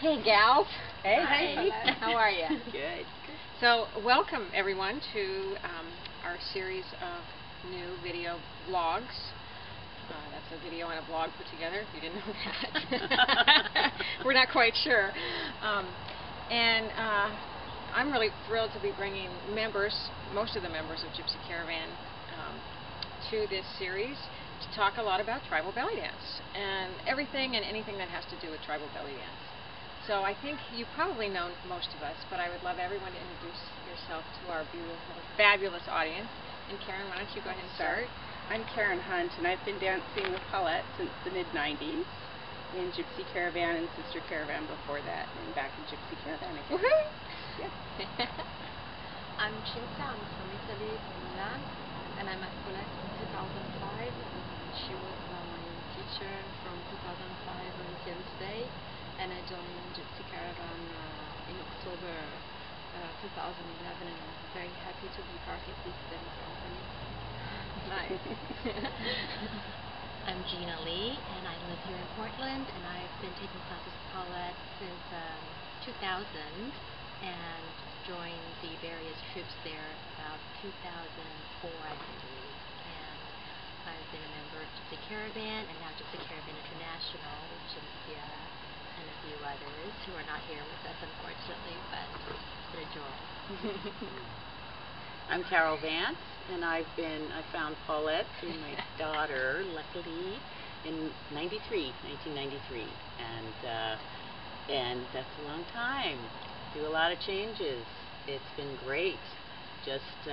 Hey, gals. Hey. Hi. How are you? Good. So, welcome everyone to our series of new video vlogs. That's a video and a vlog put together, if you didn't know that. We're not quite sure. I'm really thrilled to be bringing most of the members of Gypsy Caravan to this series to talk a lot about tribal belly dance and everything and anything that has to do with tribal belly dance. So I think you probably know most of us, but I would love everyone to introduce yourself to our beautiful, fabulous audience. And Karen, why don't you go ahead and start? I'm Karen Hunt, and I've been dancing with Paulette since the mid-90s in Gypsy Caravan and Sister Caravan before that, and back in Gypsy Caravan again. Woohoo! Yeah. I'm Cinzia, I'm from Italy, from Milan, and I met Paulette in 2005. She was my teacher from 2005 until today, and I joined Gypsy Caravan in October 2011, and I'm very happy to be part of this dance company. Nice. I'm Gina Lee, and I live here in Portland, and I've been taking classes with Paulette since 2000, and joined the various troops there about 2004, I believe. And I've been a member of Gypsy Caravan, and now Gypsy Caravan International with Cinzia and a few others who are not here with us, unfortunately, but it's been a joy. I'm Carol Vance, and I found Paulette through my daughter, luckily, in 1993, and that's a long time. Do a lot of changes. It's been great. Just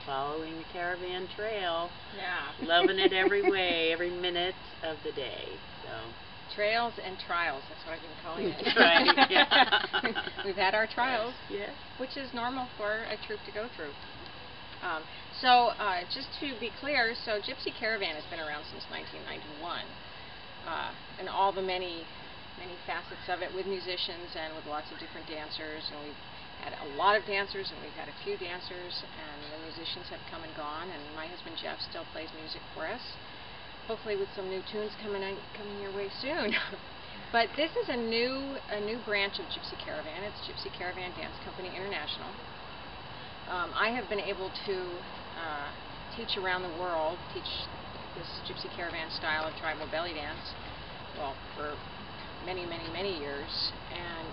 following the caravan trail. Yeah. Loving it every way, every minute of the day. So. Trails and trials, that's what I've been calling it. That's right, yeah. We've had our trials, yes, which is normal for a troop to go through. Just to be clear, so Gypsy Caravan has been around since 1991, and all the many facets of it with musicians and with lots of different dancers, and we've had a lot of dancers and we've had a few dancers, and the musicians have come and gone, and my husband Jeff still plays music for us, hopefully with some new tunes coming your way soon. But this is a new branch of Gypsy Caravan. It's Gypsy Caravan Dance Company International. I have been able to teach around the world, teach this Gypsy Caravan style of tribal belly dance, well, for many years. And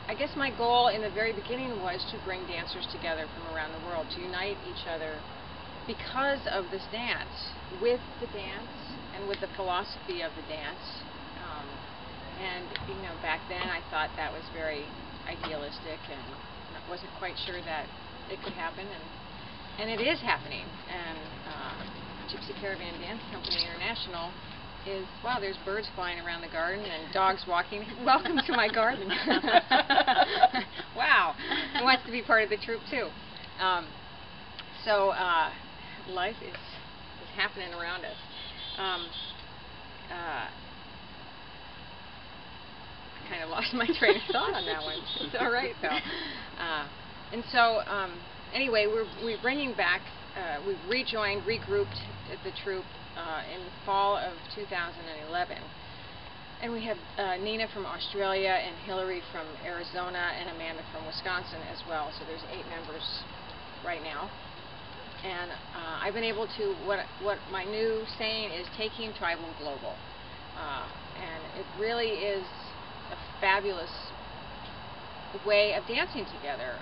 I guess my goal in the very beginning was to bring dancers together from around the world, to unite each other because of this dance, with the dance and with the philosophy of the dance. And you know, back then I thought that was very idealistic, and I wasn't quite sure that it could happen, and it is happening. And Gypsy Caravan Dance Company International is, wow, there's birds flying around the garden and dogs walking. Welcome to my garden. Wow, he wants to be part of the troop too. Life is happening around us. I kind of lost my train of thought on that one. It's all right though. Anyway, we're bringing back. We've regrouped the troop in the fall of 2011, and we have Nina from Australia and Hillary from Arizona and Amanda from Wisconsin as well. So there's 8 members right now. And I've been able to, what my new saying is, taking tribal global. And it really is a fabulous way of dancing together,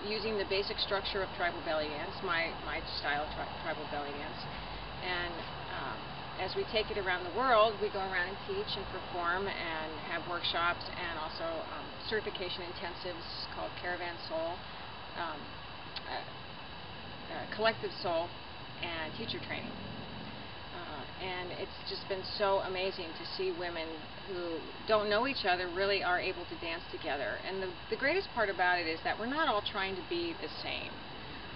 using the basic structure of tribal belly dance, my style of tribal belly dance. And as we take it around the world, we go around and teach and perform and have workshops, and also certification intensives called Caravan Soul, Collective Soul, and teacher training. And it's just been so amazing to see women who don't know each other really are able to dance together. And the greatest part about it is that we're not all trying to be the same.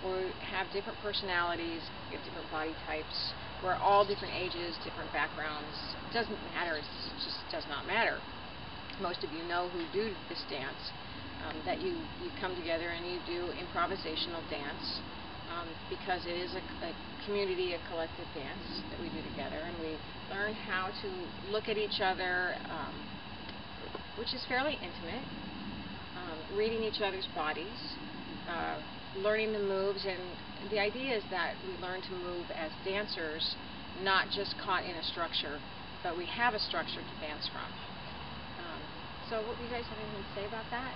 We have different personalities, we have different body types, we're all different ages, different backgrounds. It doesn't matter, it just does not matter. Most of you know who do this dance, that you come together and you do improvisational dance. Because it is a community, a collective dance that we do together, and we learn how to look at each other which is fairly intimate, reading each other's bodies, learning the moves, and the idea is that we learn to move as dancers, not just caught in a structure, but we have a structure to dance from. So what do you guys have anything to say about that?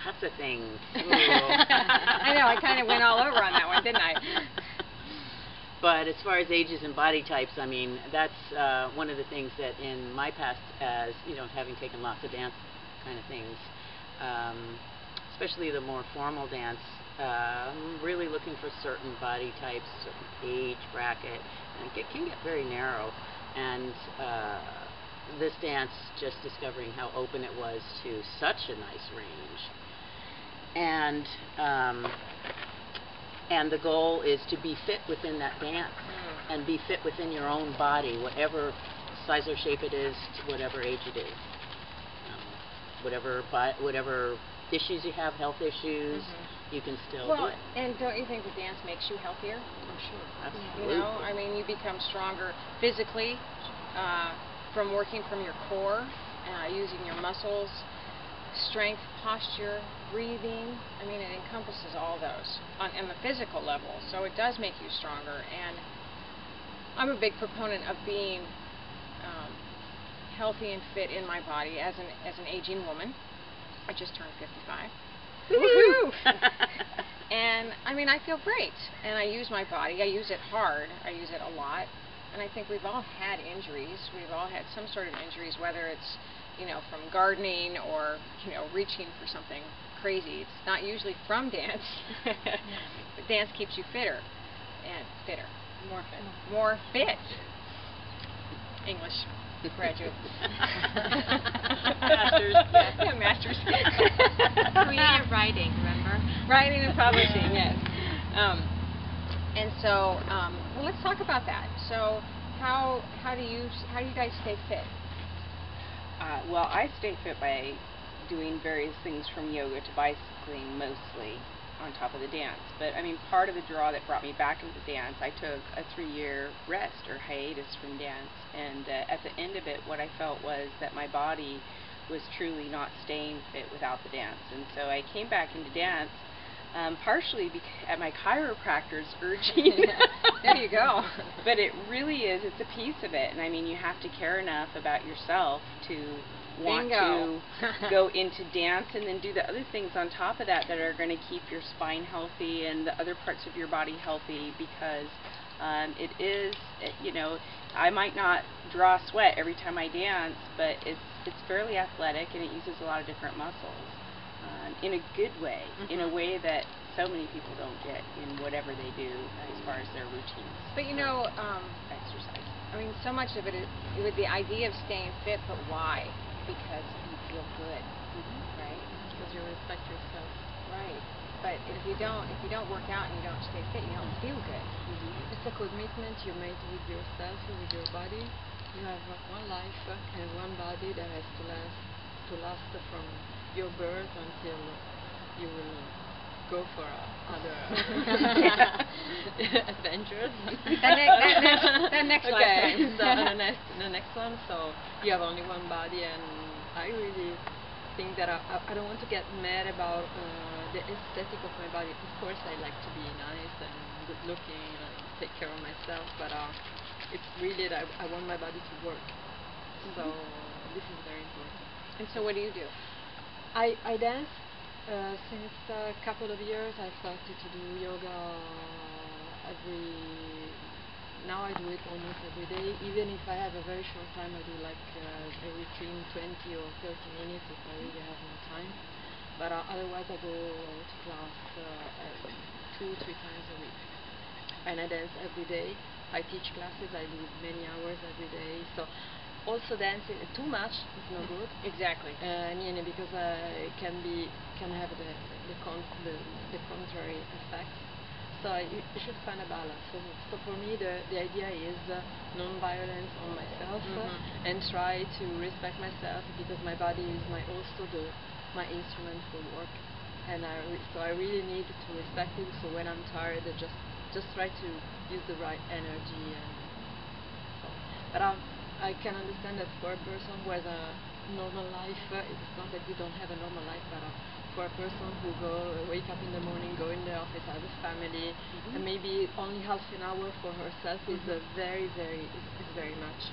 Lots of things. I know, I kind of went all over on that one, didn't I? But as far as ages and body types, I mean, that's one of the things that in my past, as you know, having taken lots of dance kind of things, especially the more formal dance, I'm really looking for certain body types, certain age bracket, and it can get very narrow. And this dance, just discovering how open it was to such a nice range. And the goal is to be fit within that dance and be fit within your own body, whatever size or shape it is, to whatever age it is. Whatever issues you have, health issues, you can still do it. And don't you think the dance makes you healthier? Oh, sure. Absolutely. You know, I mean, you become stronger physically from working from your core, using your muscles, strength, posture, breathing. I mean, it encompasses all those on the physical level, so it does make you stronger. And I'm a big proponent of being healthy and fit in my body as an aging woman. I just turned 55. Woohoo! And I mean, I feel great, and I use my body. I use it hard. I use it a lot, and I think we've all had injuries. We've all had some sort of injuries, whether it's, you know, from gardening or, you know, reaching for something crazy. It's not usually from dance, but dance keeps you fitter and fitter, more fit. English graduate. Masters. Yeah, masters. Creative writing, remember? Writing and publishing, yes. And so, well, let's talk about that. So, how do you guys stay fit? Well, I stay fit by doing various things from yoga to bicycling, mostly on top of the dance. But I mean, part of the draw that brought me back into dance, I took a 3-year rest or hiatus from dance, and at the end of it, what I felt was that my body was truly not staying fit without the dance. And so I came back into dance, partially at my chiropractor's urging. There you go. But it really is, it's a piece of it. And I mean, you have to care enough about yourself to want Bingo. to go into dance and then do the other things on top of that that are going to keep your spine healthy and the other parts of your body healthy, because it is, you know, I might not draw sweat every time I dance, but it's fairly athletic and it uses a lot of different muscles in a good way, in a way that so many people don't get in whatever they do as far as their routines. But you know, exercise. I mean, so much of it is with the idea of staying fit, but why? Because you feel good, right? Because you respect yourself. Right. But if you don't work out and you don't stay fit, you don't feel good. It's a commitment you made with yourself, with your body. You have one life and one body that has to last from your birth until you will go for other adventures. That next okay, lifetime. so the next one. So you have only one body, and I really think that I don't want to get mad about the aesthetic of my body. Of course, I like to be nice and good looking and take care of myself, but it's really that I want my body to work. So this is very important. And so what do you do? I dance since a couple of years. I started to do yoga now I do it almost every day. Even if I have a very short time, I do like every 20 or 30 minutes if I really have no time. But otherwise I go to class 2-3 times a week. And I dance every day. I teach classes, I do many hours every day. So also dancing too much is no good. Exactly. Because it can have the contrary effects. So you should find a balance. So for me, the idea is non-violence on myself and try to respect myself, because my body is also my instrument for work, and so I really need to respect it. So when I'm tired, I just try to use the right energy. And so, but I can understand that for a person who has a normal life, it's not that you don't have a normal life, but for a person who wake up in the morning, go in the office, have a family, and maybe only half an hour for herself is very much.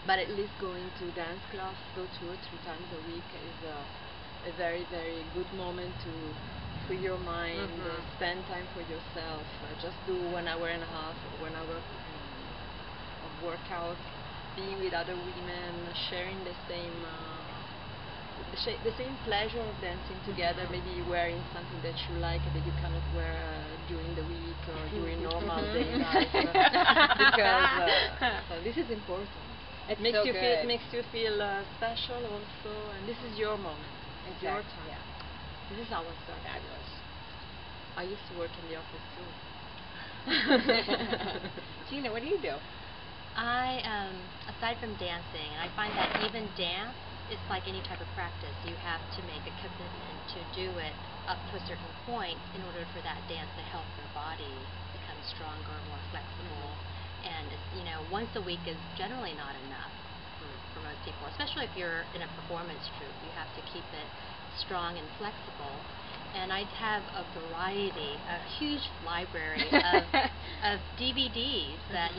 But at least going to dance class, go 2 or 3 times a week is a very good moment to free your mind, spend time for yourself, just do 1 hour and a half or 1 hour of workout, being with other women, sharing the same pleasure of dancing together, maybe wearing something that you like that you cannot wear during the week or during normal day life, because so this is important. It makes you feel special also, and this is your moment. It's your time. Yeah. This is our stuff. Fabulous. I used to work in the office too. Gina, what do you do? I, aside from dancing, and I find that even dance, it's like any type of practice. You have to make a commitment to do it up to a certain point in order for that dance to help your body become stronger, more flexible. And once a week is generally not enough for most people, especially if you're in a performance troupe. You have to keep it strong and flexible. And I have a variety, a huge library of DVDs that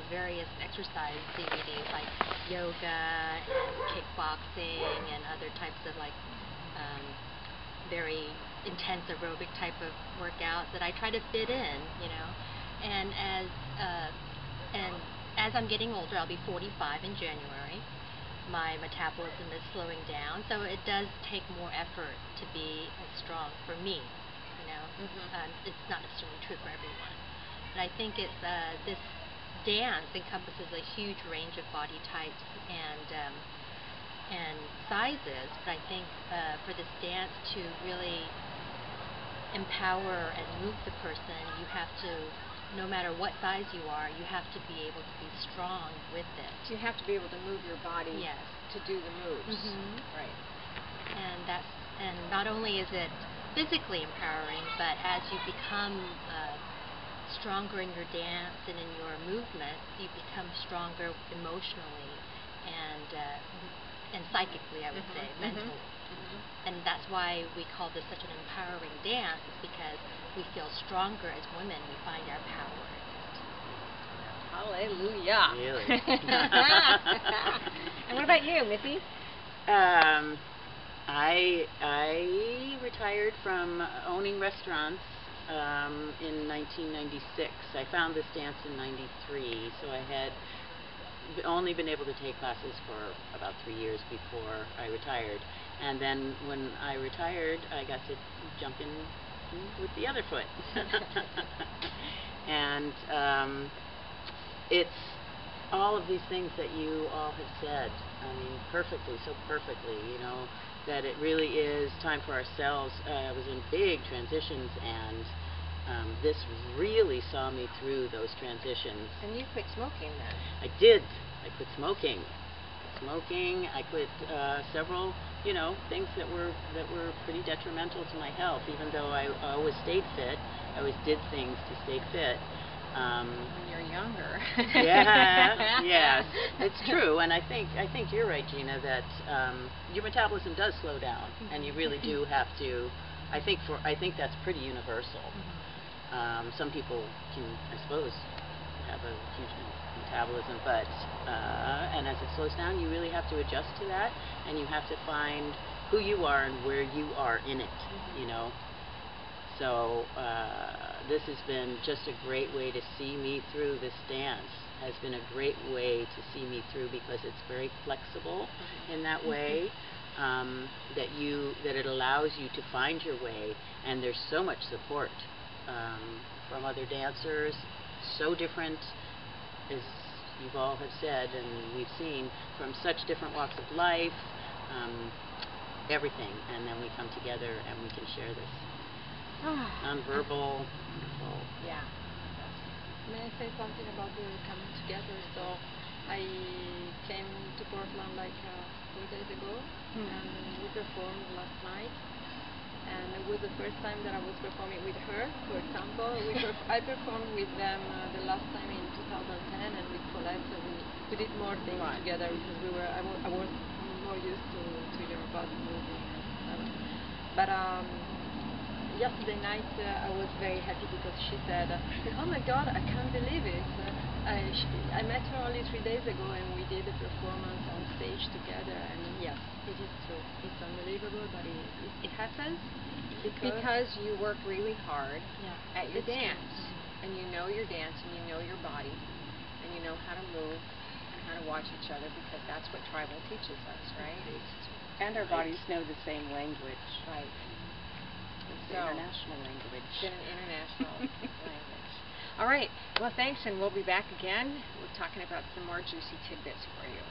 various exercise DVDs like yoga and kickboxing and other types of very intense aerobic type of workouts that I try to fit in, And as I'm getting older, I'll be 45 in January. My metabolism is slowing down, so it does take more effort to be as strong for me. It's not necessarily true for everyone, but I think it's this dance encompasses a huge range of body types and sizes. But I think for this dance to really empower and move the person, you have to, no matter what size you are, you have to be able to be strong with it. So you have to be able to move your body to do the moves. Right. And not only is it physically empowering, but as you become stronger in your dance and in your movement, you become stronger emotionally and psychically, I would say, mentally. And that's why we call this such an empowering dance, is because we feel stronger as women. We find our power in it. Hallelujah. Really? And what about you, Missy? I retired from owning restaurants in 1996. I found this dance in 93, so I had only been able to take classes for about 3 years before I retired. And then when I retired, I got to jump in with the other foot. And it's all of these things that you all have said, I mean, perfectly, so perfectly, that it really is time for ourselves. I was in big transitions, and this really saw me through those transitions. And you quit smoking then? I did. I quit smoking. I quit several, things that were pretty detrimental to my health. Even though I always stayed fit, I always did things to stay fit. When you're younger. Yeah, yes, it's true. And I think you're right, Gina, that your metabolism does slow down, and you really do have to. I think that's pretty universal. Some people can, I suppose, have a huge metabolism, but and as it slows down, you really have to adjust to that, and you have to find who you are and where you are in it. So this has been just a great way to see me through. This dance has been a great way to see me through, because it's very flexible in that way, that it allows you to find your way, and there's so much support from other dancers, so different, as you've all have said and we've seen, from such different walks of life, everything, and then we come together and we can share this. Nonverbal, wonderful. Yeah. May I say something about the coming together? So I came to Portland 4 days ago, and we performed last night. and it was the first time that I was performing with her. For example, I performed with them the last time in 2010, and with Paulette, so we did more things together because I was more used to your body moving and stuff. But yesterday night I was very happy because she said, "Oh my God, I can't believe it. I met her only 3 days ago and we did a performance on stage together." And yes, it is true. It's unbelievable, but it happens because you work really hard at your it's true. dance, and you know your dance, and you know your body, and you know how to move and how to watch each other, because that's what tribal teaches us, right? And our bodies know the same language. Right. It's the international language. It's an international language. All right. Well, thanks, and we'll be back again. We're talking about some more juicy tidbits for you.